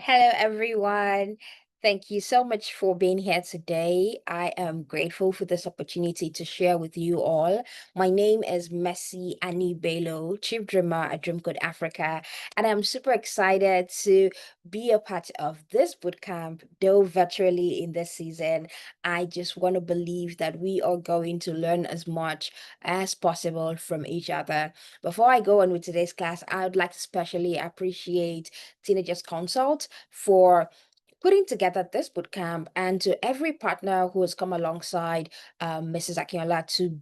Hello, everyone. Thank you so much for being here today. I am grateful for this opportunity to share with you all. My name is Messi Annie Bello, Chief Dreamer at Dreamcode Africa, and I'm super excited to be a part of this bootcamp, though virtually in this season. I just want to believe that we are going to learn as much as possible from each other. Before I go on with today's class, I would like to especially appreciate Teenagers Consult for putting together this bootcamp and to every partner who has come alongside Mrs. Akinola to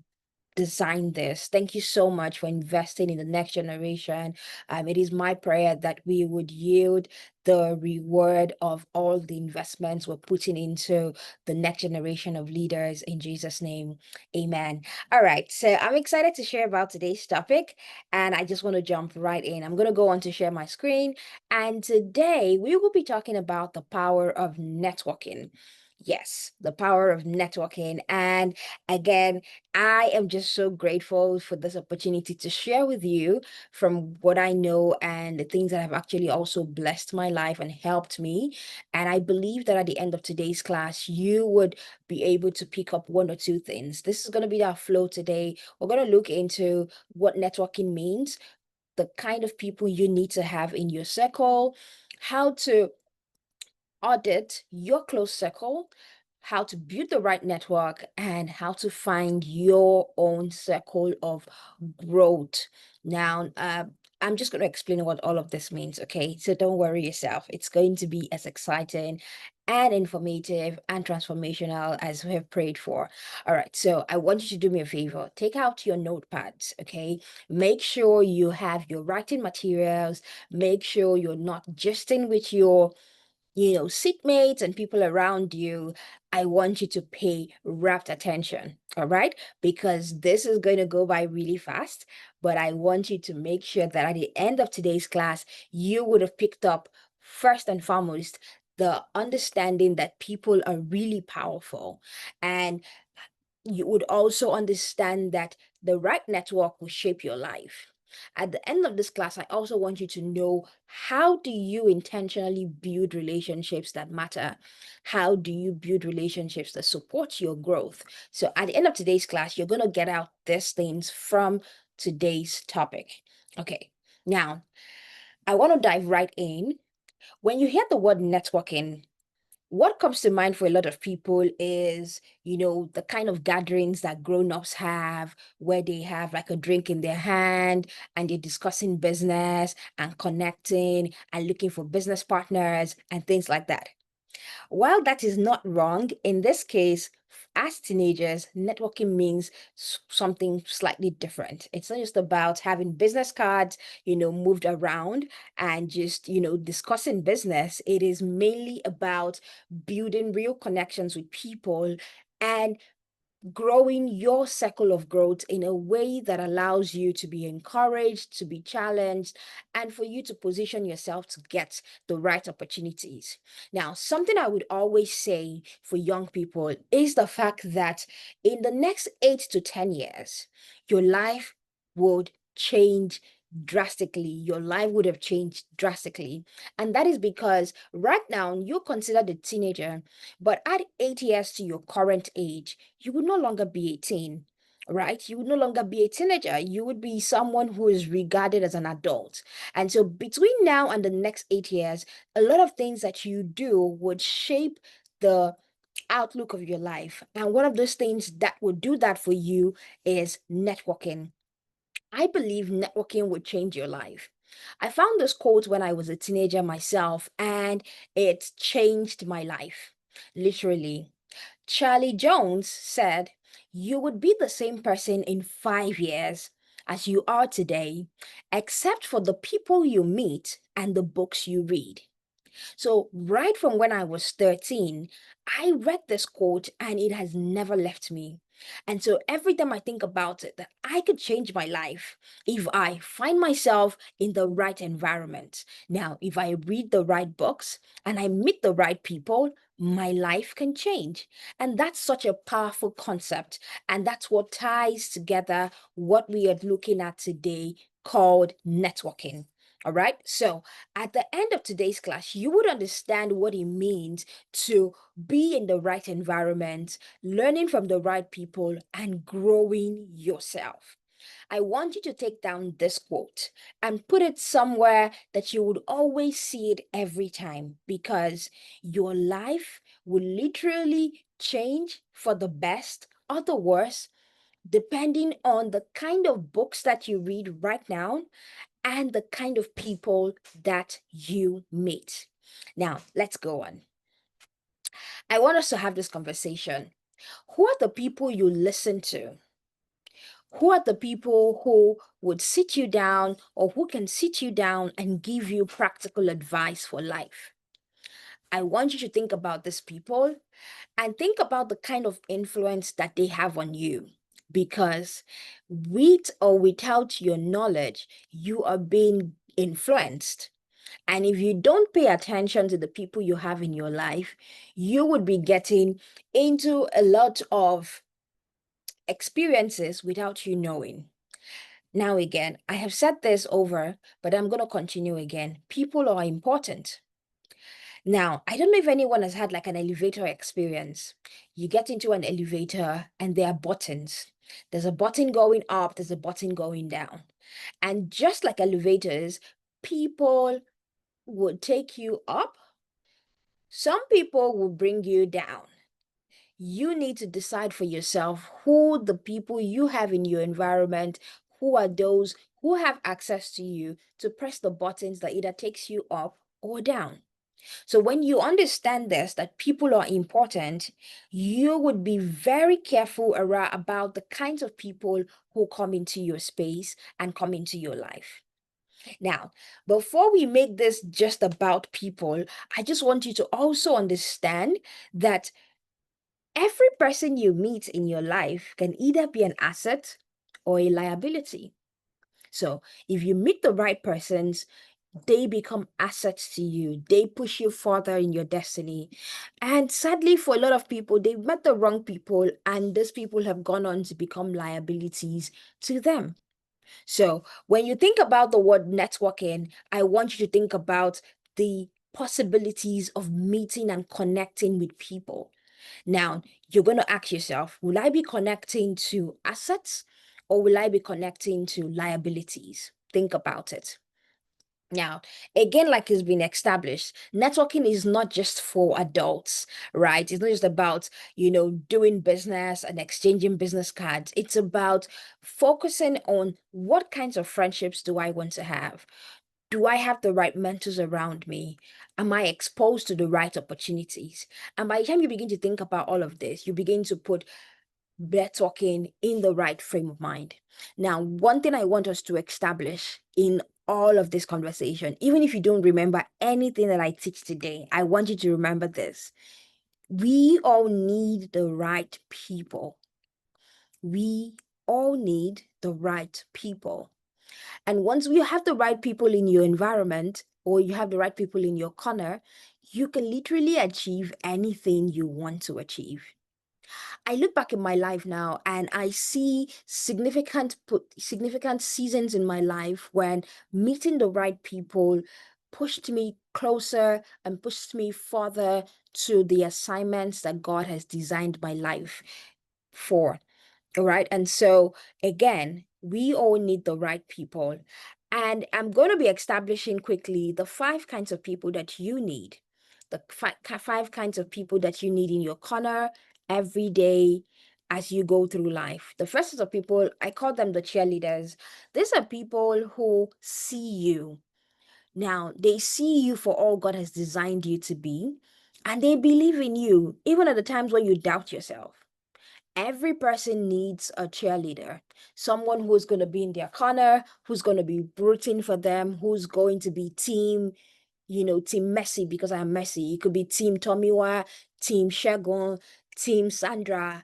design this. Thank you so much for investing in the next generation. It is my prayer that we would yield the reward of all the investments we're putting into the next generation of leaders in Jesus' name. Amen. All right. So I'm excited to share about today's topic, and I just want to jump right in. I'm going to go on to share my screen, and today we will be talking about the power of networking. Yes, the power of networking. And again, I am just so grateful for this opportunity to share with you from what I know and the things that have actually also blessed my life and helped me. And I believe that at the end of today's class, you would be able to pick up one or two things. This is going to be our flow today. We're going to look into what networking means, the kind of people you need to have in your circle, how to audit your close circle, how to build the right network, and how to find your own circle of growth. Now, I'm just going to explain what all of this means, okay? So don't worry yourself. It's going to be as exciting and informative and transformational as we have prayed for. All right, so I want you to do me a favor. Take out your notepads, okay? Make sure you have your writing materials. Make sure you're not justing with your seatmates and people around you. I want you to pay rapt attention, all right? Because this is going to go by really fast, but I want you to make sure that at the end of today's class, you would have picked up first and foremost the understanding that people are really powerful. And you would also understand that the right network will shape your life. At the end of this class, I also want you to know, how do you intentionally build relationships that matter? How do you build relationships that support your growth? So at the end of today's class, you're going to get out these things from today's topic. Okay, now I want to dive right in. When you hear the word networking, what comes to mind for a lot of people is, the kind of gatherings that grown-ups have, where they have like a drink in their hand and they're discussing business and connecting and looking for business partners and things like that. While that is not wrong, in this case, as teenagers, networking means something slightly different. It's not just about having business cards, moved around and just, discussing business. It is mainly about building real connections with people and growing your circle of growth in a way that allows you to be encouraged, to be challenged, and for you to position yourself to get the right opportunities. Now, something I would always say for young people is the fact that in the next 8 to 10 years, your life would change drastically. Your life would have changed drastically. And that is because right now you're considered a teenager, but add 8 years to your current age, you would no longer be 18, right? You would no longer be a teenager. You would be someone who is regarded as an adult. And so between now and the next 8 years, a lot of things that you do would shape the outlook of your life. And one of those things that would do that for you is networking. I believe networking would change your life. I found this quote when I was a teenager myself, and it changed my life. Literally. Charlie Jones said, "You would be the same person in 5 years as you are today, except for the people you meet and the books you read." So, right from when I was 13, I read this quote and it has never left me. And so, every time I think about it, that I could change my life if I find myself in the right environment. Now, if I read the right books and I meet the right people, my life can change. And that's such a powerful concept. And that's what ties together what we are looking at today called networking. All right. So at the end of today's class, you would understand what it means to be in the right environment, learning from the right people, and growing yourself. I want you to take down this quote and put it somewhere that you would always see it every time, because your life will literally change for the best or the worse depending on the kind of books that you read right now and the kind of people that you meet. Now, let's go on. I want us to have this conversation. Who are the people you listen to? Who are the people who would sit you down or who can sit you down and give you practical advice for life? I want you to think about these people and think about the kind of influence that they have on you. Because with or without your knowledge, you are being influenced. And if you don't pay attention to the people you have in your life, you would be getting into a lot of experiences without you knowing. Now, again, I have said this over, but I'm going to continue again. People are important. Now, I don't know if anyone has had like an elevator experience. You get into an elevator and there are buttons. There's a button going up, there's a button going down. And just like elevators, people would take you up, some people will bring you down. You need to decide for yourself who the people you have in your environment, who are those who have access to you to press the buttons that either takes you up or down. So when you understand this, that people are important, you would be very careful about the kinds of people who come into your space and come into your life. Now, before we make this just about people, I just want you to also understand that every person you meet in your life can either be an asset or a liability. So if you meet the right persons, they become assets to you. They push you further in your destiny. And sadly, for a lot of people, they've met the wrong people, and those people have gone on to become liabilities to them. So when you think about the word networking, I want you to think about the possibilities of meeting and connecting with people. Now, you're going to ask yourself, will I be connecting to assets or will I be connecting to liabilities? Think about it. Now, again, like it's been established, networking is not just for adults, right? It's not just about, doing business and exchanging business cards. It's about focusing on what kinds of friendships do I want to have? Do I have the right mentors around me? Am I exposed to the right opportunities? And by the time you begin to think about all of this, you begin to put talking in the right frame of mind. Now, one thing I want us to establish in all of this conversation, even if you don't remember anything that I teach today, I want you to remember this. We all need the right people. We all need the right people. And once you have the right people in your environment or you have the right people in your corner, you can literally achieve anything you want to achieve. I look back in my life now and I see significant seasons in my life when meeting the right people pushed me closer and pushed me further to the assignments that God has designed my life for. All right. And so, again, we all need the right people. And I'm going to be establishing quickly the five kinds of people that you need, the five kinds of people that you need in your corner every day as you go through life. The first is of people, I call them the cheerleaders. These are people who see you. Now, they see you for all God has designed you to be, and they believe in you, even at the times when you doubt yourself. Every person needs a cheerleader, someone who's going to be in their corner, who's going to be rooting for them, who's going to be team Messi because I'm Messi. It could be team Tomiwa, team Shagun, team Sandra.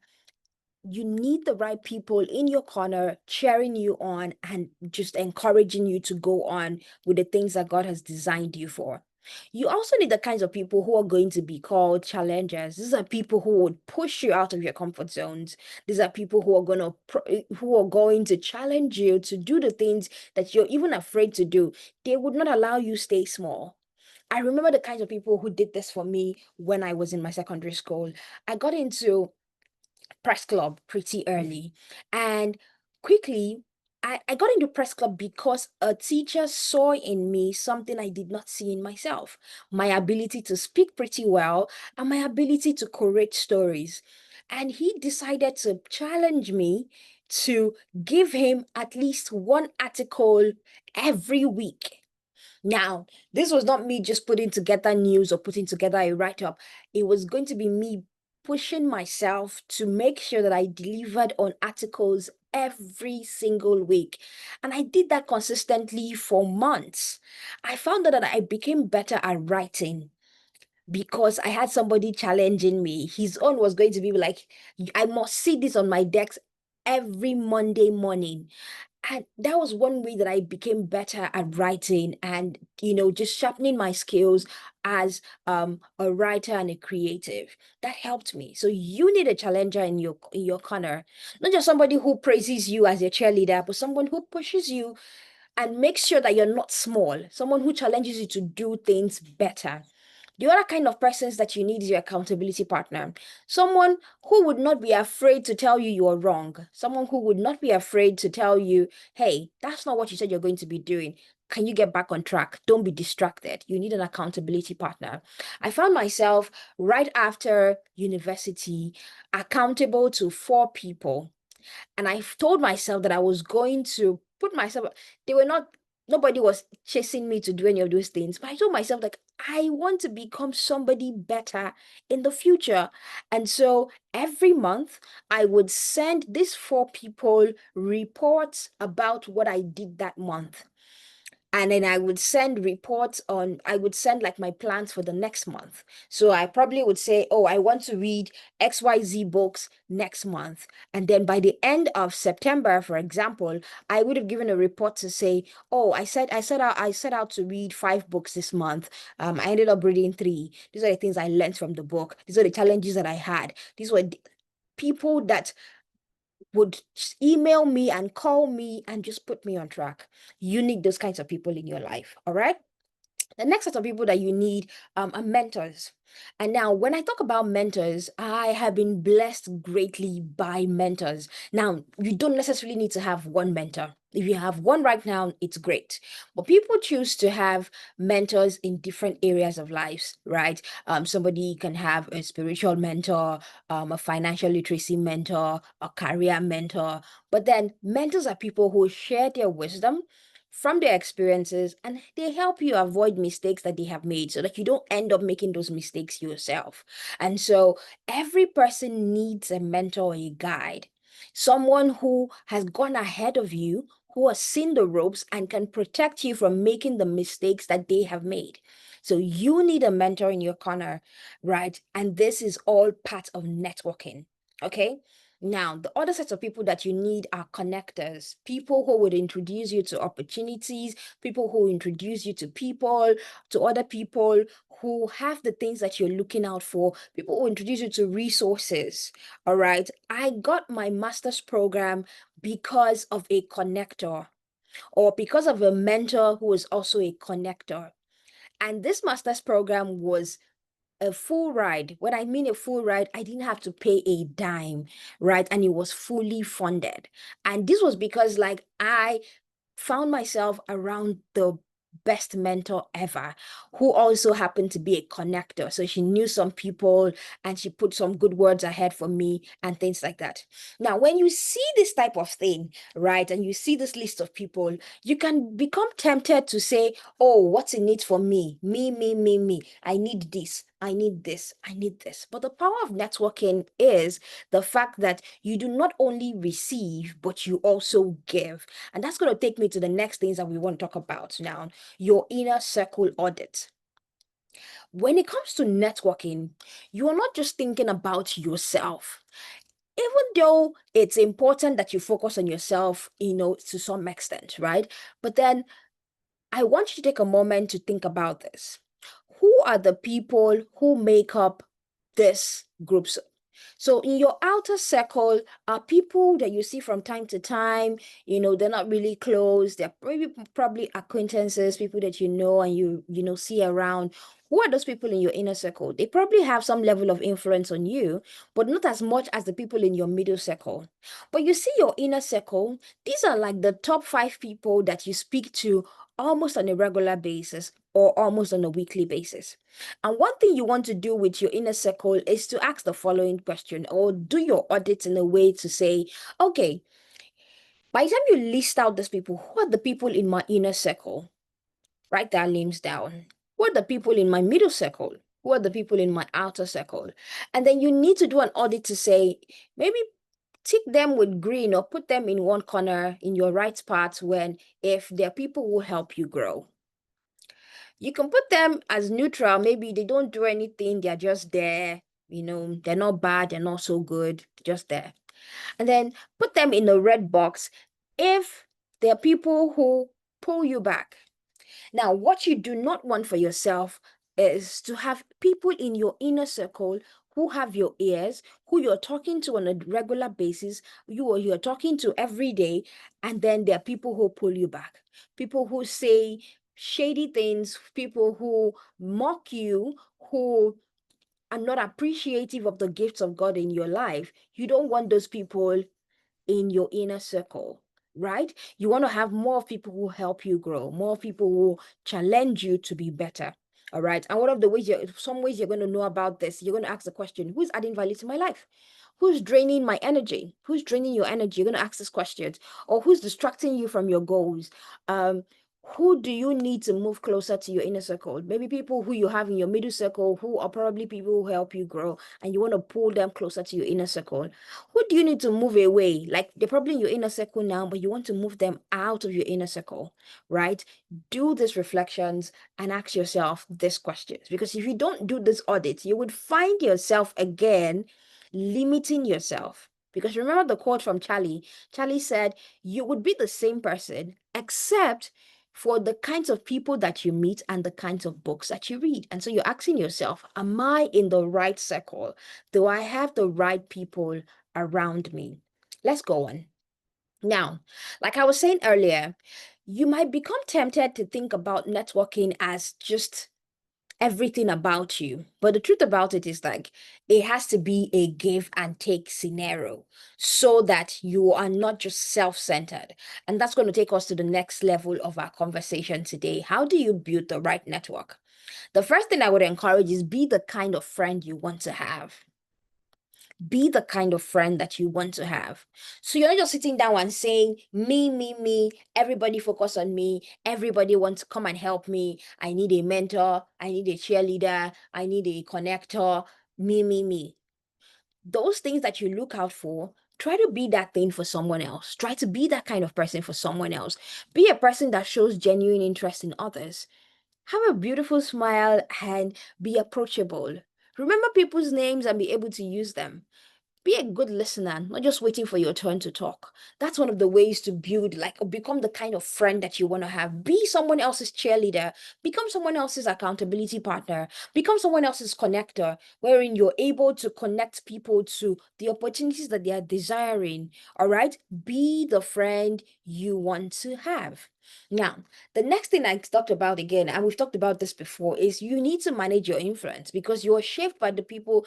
You need the right people in your corner cheering you on and just encouraging you to go on with the things that God has designed you for. You also need the kinds of people who are going to be called challengers. These are people who would push you out of your comfort zones. These are people who are going to challenge you to do the things that you're even afraid to do. They would not allow you stay small. I remember the kinds of people who did this for me when I was in my secondary school. I got into press club pretty early. And quickly, I got into press club because a teacher saw in me something I did not see in myself, my ability to speak pretty well and my ability to create stories. And he decided to challenge me to give him at least one article every week. Now, this was not me just putting together news or putting together a write up. It was going to be me pushing myself to make sure that I delivered on articles every single week. And I did that consistently for months. I found out that I became better at writing because I had somebody challenging me. His own was going to be like, I must see this on my desk every Monday morning. And that was one way that I became better at writing and, just sharpening my skills as a writer and a creative. That helped me. So you need a challenger in your corner, not just somebody who praises you as your cheerleader, but someone who pushes you and makes sure that you're not small, someone who challenges you to do things better. The other kind of persons that you need is your accountability partner. Someone who would not be afraid to tell you you're wrong. Someone who would not be afraid to tell you, hey, that's not what you said you're going to be doing. Can you get back on track? Don't be distracted. You need an accountability partner. I found myself right after university accountable to 4 people. And I told myself that I was going to put myself, they were not, nobody was chasing me to do any of those things. But I told myself, like, I want to become somebody better in the future. And so every month, I would send these 4 people reports about what I did that month. And then I would send like my plans for the next month. So I probably would say, oh, I want to read XYZ books next month. And then by the end of September, for example, I would have given a report to say, oh, I set out to read 5 books this month. I ended up reading 3. These are the things I learned from the book. These are the challenges that I had. These were people that would email me and call me and just put me on track. You need those kinds of people in your life. All right. The next set of people that you need are mentors. And now, when I talk about mentors, I have been blessed greatly by mentors. Now, you don't necessarily need to have one mentor. If you have one right now, it's great. But people choose to have mentors in different areas of lives, right? Somebody can have a spiritual mentor, a financial literacy mentor, a career mentor. But then mentors are people who share their wisdom from their experiences and they help you avoid mistakes that they have made so that you don't end up making those mistakes yourself. And so every person needs a mentor or a guide, someone who has gone ahead of you, who has seen the ropes and can protect you from making the mistakes that they have made. So you need a mentor in your corner, right? And this is all part of networking. Okay. Now, the other sets of people that you need are connectors, people who would introduce you to opportunities, people who introduce you to other people who have the things that you're looking out for, people who introduce you to resources. All right. I got my master's program because of a connector or because of a mentor who was also a connector. And this master's program was a full ride. When I mean a full ride, I didn't have to pay a dime, right? And it was fully funded. And this was because, like, I found myself around the best mentor ever, who also happened to be a connector. So she knew some people and she put some good words ahead for me and things like that. Now, when you see this type of thing, right, and you see this list of people, you can become tempted to say, oh, what's in it for me? Me, me, me, me. I need this. I need this. I need this. But the power of networking is the fact that you do not only receive, but you also give. And that's going to take me to the next things that we want to talk about now, your inner circle audit. When it comes to networking, you are not just thinking about yourself. Even though it's important that you focus on yourself, to some extent, right? But then I want you to take a moment to think about this. who are the people who make up this group? So in your outer circle are people that you see from time to time, they're not really close. They're probably acquaintances, people that you know and you see around. Who are those people in your inner circle? They probably have some level of influence on you, but not as much as the people in your middle circle. But you see your inner circle, these are like the top 5 people that you speak to almost on a regular basis or almost on a weekly basis. And one thing you want to do with your inner circle is to ask the following question or do your audit in a way to say, okay, by the time you list out these people, who are the people in my inner circle? Write their names down. Who are the people in my middle circle? Who are the people in my outer circle? And then you need to do an audit to say, maybe tick them with green or put them in one corner in your right part when if they're people who help you grow. You can put them as neutral. Maybe they don't do anything, they're just there. They're not bad, they're not so good, just there. And then put them in a red box if they're people who pull you back. Now, what you do not want for yourself is to have people in your inner circle who have your ears, who you're talking to on a regular basis, you're talking to every day, and then there are people who pull you back, people who say shady things, people who mock you, who are not appreciative of the gifts of God in your life. You don't want those people in your inner circle, right? You want to have more people who help you grow, more people who challenge you to be better. All right. And one of the ways some ways you're going to know about this, you're going to ask the question, who's adding value to my life? Who's draining my energy? Who's draining your energy? You're going to ask this question. Or who's distracting you from your goals? Who do you need to move closer to your inner circle? Maybe people who you have in your middle circle who are probably people who help you grow and you want to pull them closer to your inner circle. Who do you need to move away? Like they're probably in your inner circle now, but you want to move them out of your inner circle, right? Do these reflections and ask yourself these questions. Because if you don't do this audit, you would find yourself again limiting yourself. Because remember the quote from Charlie? Charlie said, you would be the same person, except for the kinds of people that you meet and the kinds of books that you read. And so you're asking yourself, am I in the right circle? Do I have the right people around me? Let's go on. Now, like I was saying earlier, you might become tempted to think about networking as just everything about you. But the truth about it is like it has to be a give and take scenario so that you are not just self-centered. And that's going to take us to the next level of our conversation today. How do you build the right network? The first thing I would encourage is be the kind of friend you want to have. Be the kind of friend that you want to have. So you're not just sitting down and saying, me, everybody focus on me. Everybody wants to come and help me. I need a mentor. I need a cheerleader. I need a connector. Me. Those things that you look out for, try to be that thing for someone else. Try to be that kind of person for someone else. Be a person that shows genuine interest in others. Have a beautiful smile and be approachable. Remember people's names and be able to use them. Be a good listener, not just waiting for your turn to talk. That's one of the ways to build, like, or become the kind of friend that you want to have. Be someone else's cheerleader, become someone else's accountability partner, become someone else's connector, wherein you're able to connect people to the opportunities that they are desiring. All right. Be the friend you want to have. Now, the next thing I talked about again, and we've talked about this before, is you need to manage your influence because you're shaped by the people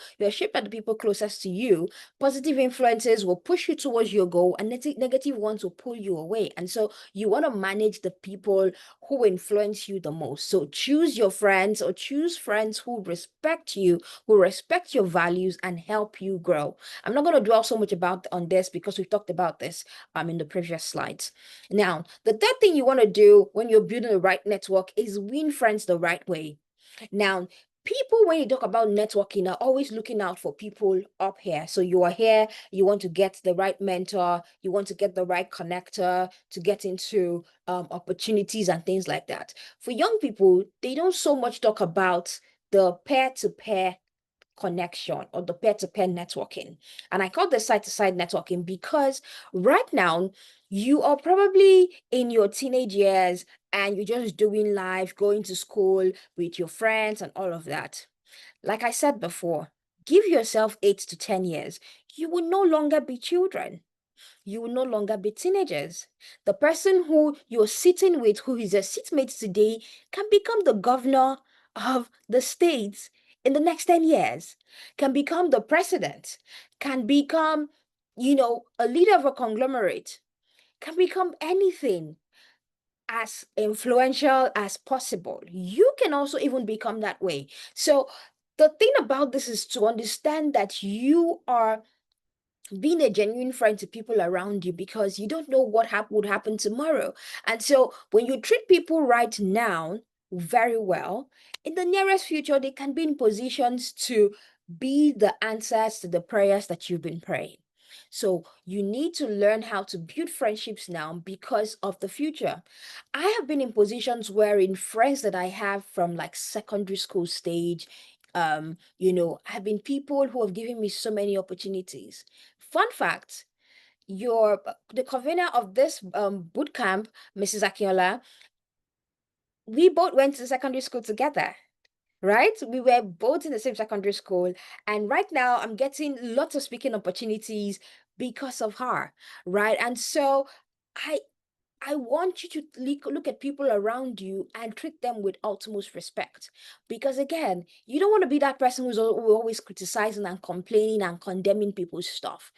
closest to you. Positive influences will push you towards your goal, and negative ones will pull you away. And so you want to manage the people who influence you the most. So choose your friends or choose friends who respect you, who respect your values and help you grow. I'm not going to dwell so much about on this because we've talked about this in the previous slides. Now, the third thing you want to do when you're building the right network is win friends the right way. Now, people, when you talk about networking, are always looking out for people up here. So you are here, you want to get the right mentor, you want to get the right connector to get into opportunities and things like that. For young people, they don't so much talk about the peer-to-peer connection or the peer-to-peer networking. And I call this side-to-side networking because right now you are probably in your teenage years and you're just doing life, going to school with your friends and all of that. Like I said before, give yourself 8 to 10 years. You will no longer be children. You will no longer be teenagers. The person who you're sitting with, who is your seatmate today, can become the governor of the state in the next 10 years, can become the president, can become, a leader of a conglomerate, can become anything as influential as possible. You can also even become that way. So the thing about this is to understand that you are being a genuine friend to people around you because you don't know what would happen tomorrow. And so when you treat people right now very well, in the nearest future, they can be in positions to be the answers to the prayers that you've been praying. So you need to learn how to build friendships now because of the future. I have been in positions where in friends that I have from like secondary school stage, have been people who have given me so many opportunities. Fun fact, the convener of this boot camp, Mrs. Akiola, we both went to secondary school together, right? We were both in the same secondary school, and right now I'm getting lots of speaking opportunities because of her, right? And so I I want you to look at people around you and treat them with utmost respect. Because again, you don't want to be that person who's always criticizing and complaining and condemning people's stuff.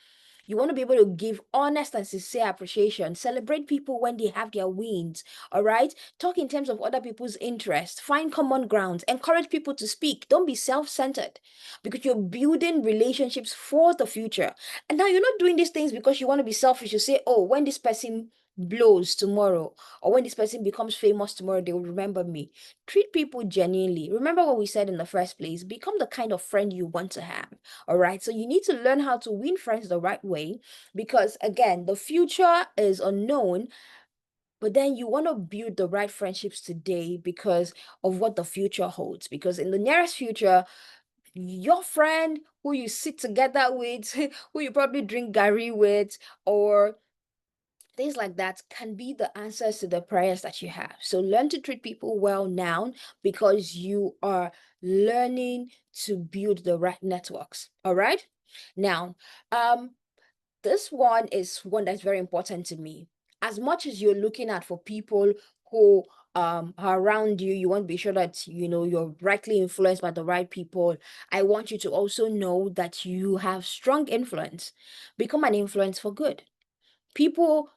You want to be able to give honest and sincere appreciation, celebrate people when they have their wins, all right? Talk in terms of other people's interests, find common grounds, encourage people to speak. Don't be self centered because you're building relationships for the future. And now you're not doing these things because you want to be selfish. You say, oh, when this person blows tomorrow or when this person becomes famous tomorrow, they will remember me. Treat people genuinely. Remember what we said in the first place. Become the kind of friend you want to have. All right. So you need to learn how to win friends the right way because, again, the future is unknown, but then you want to build the right friendships today because of what the future holds. Because in the nearest future, your friend who you sit together with, who you probably drink Gary with, or things like that can be the answers to the prayers that you have. So learn to treat people well now because you are learning to build the right networks. All right. Now, this one is one that's very important to me. As much as you're looking at for people who are around you, you want to be sure that you're rightly influenced by the right people. I want you to also know that you have strong influence. Become an influence for good. People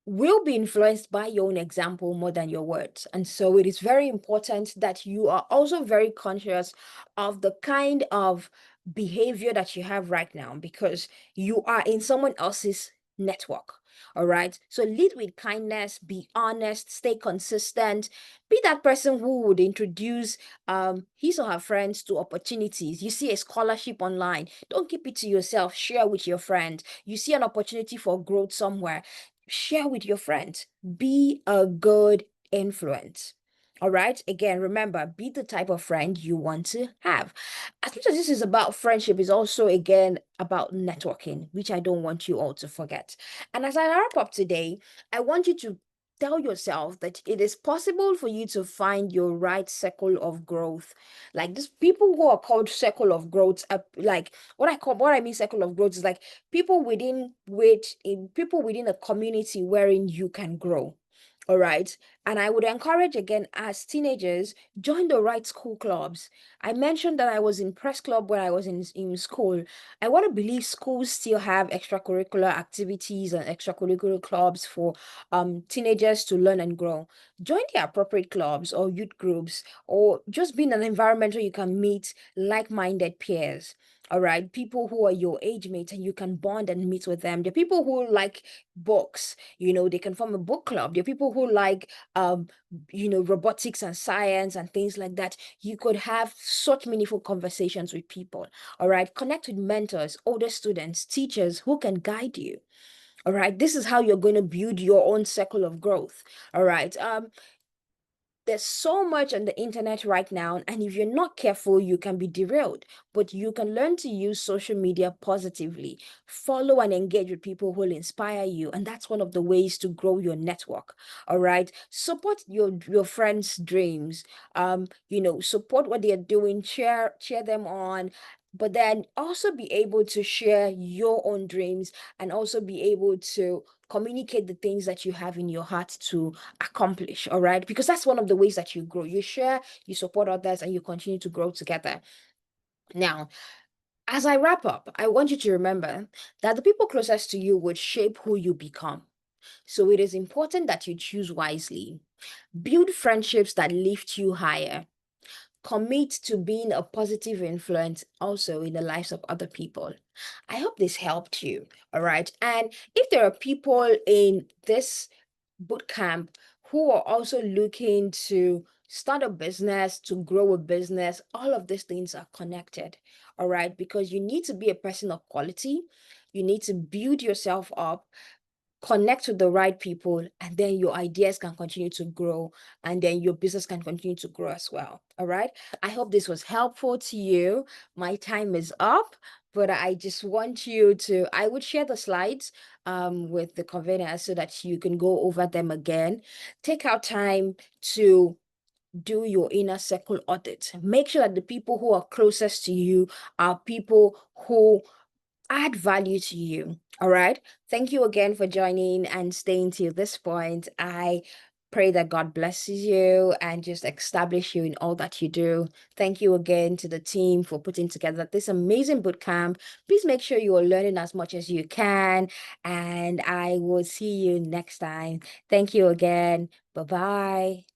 will be influenced by your own example more than your words. And so it is very important that you are also very conscious of the kind of behavior that you have right now because you are in someone else's network. All right. So lead with kindness, be honest, stay consistent, be that person who would introduce his or her friends to opportunities. You see a scholarship online, don't keep it to yourself, share with your friend. You see an opportunity for growth somewhere, share with your friends. Be a good influence. All right. Again, remember, be the type of friend you want to have. As much as this is about friendship, is also again about networking, which I don't want you all to forget. And as I wrap up today, I want you to tell yourself that it is possible for you to find your right circle of growth. Like these people who are called circle of growth, like what I mean circle of growth is like people within a community wherein you can grow. All right. And I would encourage again as teenagers, join the right school clubs. I mentioned that I was in press club when I was in school. I want to believe schools still have extracurricular activities and extracurricular clubs for teenagers to learn and grow. Join the appropriate clubs or youth groups, or just be in an environment where you can meet like-minded peers. All right, people who are your age mates and you can bond and meet with them. The people who like books, they can form a book club. There are people who like robotics and science and things like that. You could have such meaningful conversations with people. All right, connect with mentors, older students, teachers who can guide you. All right, this is how you're going to build your own circle of growth. All right. There's so much on the internet right now, and if you're not careful, you can be derailed. But you can learn to use social media positively, follow and engage with people who will inspire you, and that's one of the ways to grow your network. All right, support your friends' dreams. Support what they're doing, cheer them on. But then also be able to share your own dreams and also be able to communicate the things that you have in your heart to accomplish. All right, because that's one of the ways that you grow. You share, you support others, and you continue to grow together. Now, as I wrap up, I want you to remember that the people closest to you would shape who you become. So it is important that you choose wisely. Build friendships that lift you higher. Commit to being a positive influence also in the lives of other people. I hope this helped you. All right. And if there are people in this boot camp who are also looking to start a business, to grow a business, all of these things are connected. All right. Because you need to be a person of quality. You need to build yourself up, connect with the right people, and then your ideas can continue to grow, and then your business can continue to grow as well. All right, I hope this was helpful to you. My time is up, but I just want you to, I would share the slides with the convener so that you can go over them again. Take out time to do your inner circle audit. Make sure that the people who are closest to you are people who add value to you. All right. Thank you again for joining and staying till this point. I pray that God blesses you and just establish you in all that you do. Thank you again to the team for putting together this amazing boot camp. Please make sure you are learning as much as you can, and I will see you next time. Thank you again. Bye bye.